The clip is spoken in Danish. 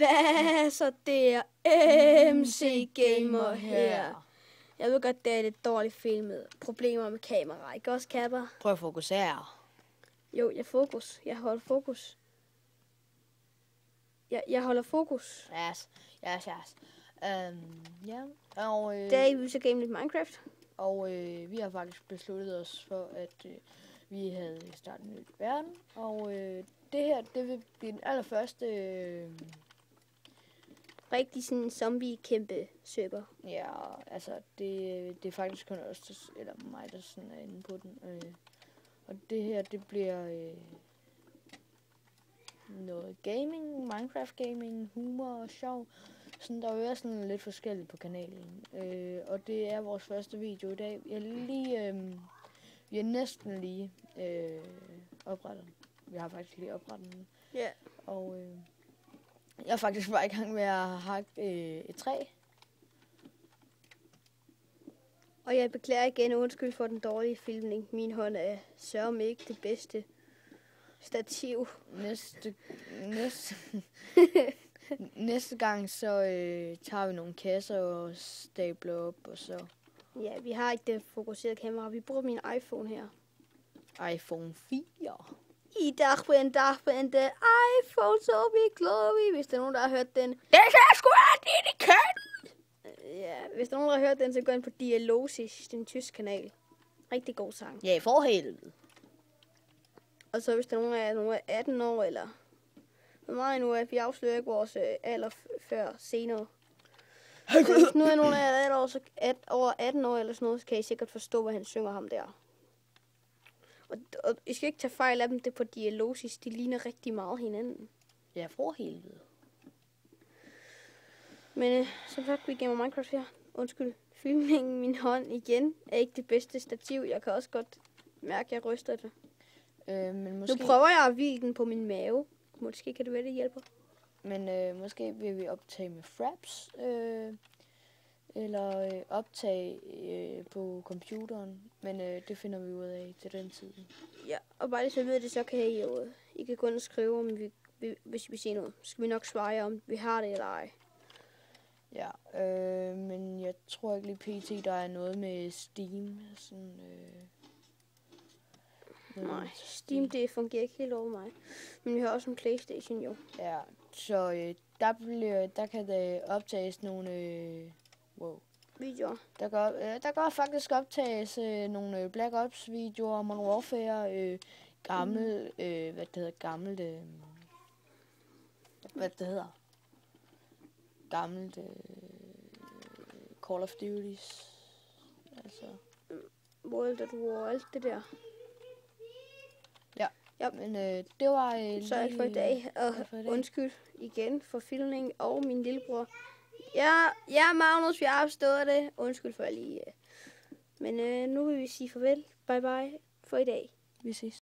Hvad så der? MC Gamer her. Jeg ved godt, det er lidt dårligt filmet. Problemer med kamera, ikke også, Kapper? Prøv at fokusere. Jo, jeg holder fokus. Jeg holder fokus. Yes. Ja, og... Det er vi så game lidt Minecraft. Og vi har faktisk besluttet os for, at vi havde startet en ny verden. Og det her, det vil blive den allerførste... Rigtig sådan en zombie-kæmpe server. Ja, altså, det er faktisk kun os, eller mig, der sådan er inde på den. Og det her, det bliver noget gaming, Minecraft gaming, humor og sjov. Sådan, der vil være sådan lidt forskelligt på kanalen. Og det er vores første video i dag. Vi er næsten lige oprettet. Vi har faktisk lige oprettet den. Ja. Yeah. Og jeg er faktisk bare i gang med at hakke et træ. Og jeg beklager igen, undskyld for den dårlige filmning. Min hånd er sørme ikke det bedste stativ. Næste gang, så tager vi nogle kasser og stabler op, og så... Ja, vi har ikke det fokuserede kamera. Vi bruger min iPhone her. iPhone 4. I dagbente iPhone, så vi glory. Hvis der er nogen, der har hørt den. Det kan sgu være det kan! Ja, hvis der er nogen, der har hørt den, så gå ind på Dialosis, den tyske kanal. Rigtig god sang. Ja, for helvede. Og så hvis der er nogen af 18 år, eller... Hvor meget nu er, vi afslører ikke vores alder før senere. Så hvis nu er nogen af jer over 18 år eller sådan noget, så kan I sikkert forstå, hvad han synger ham der. Og I skal ikke tage fejl af dem, det på Dialosis, de ligner rigtig meget hinanden. Ja, for helvede. Men som sagt, vi gamer Minecraft her. Undskyld, filmningen min hånd igen er ikke det bedste stativ. Jeg kan også godt mærke, at jeg ryster det. Men måske... Nu prøver jeg at hvile den på min mave. Måske kan det være, det hjælper. Men måske vil vi optage med fraps, eller optage på computeren. Men det finder vi ud af til den tid. Ja, og bare det så ved det, så kan I jo... I kan gå ind og skrive, om hvis vi ser noget. Så skal vi nok svare jer, om vi har det eller ej. Ja, men jeg tror ikke lige pt. Der er noget med Steam. Sådan, nej, Steam det fungerer ikke helt over mig. Men vi har også en PlayStation jo. Ja, så der kan der optages nogle videoer. Der kan faktisk optages nogle Black Ops videoer, Modern Warfare, gammelt Call of Duties. Altså World at War, alt det der. Ja, men det var så alt for i dag, og undskyld igen for filmningen og min lillebror. Ja, Magnus, vi har forstået det. Undskyld for lige. Men nu vil vi sige farvel. Bye bye for i dag. Vi ses.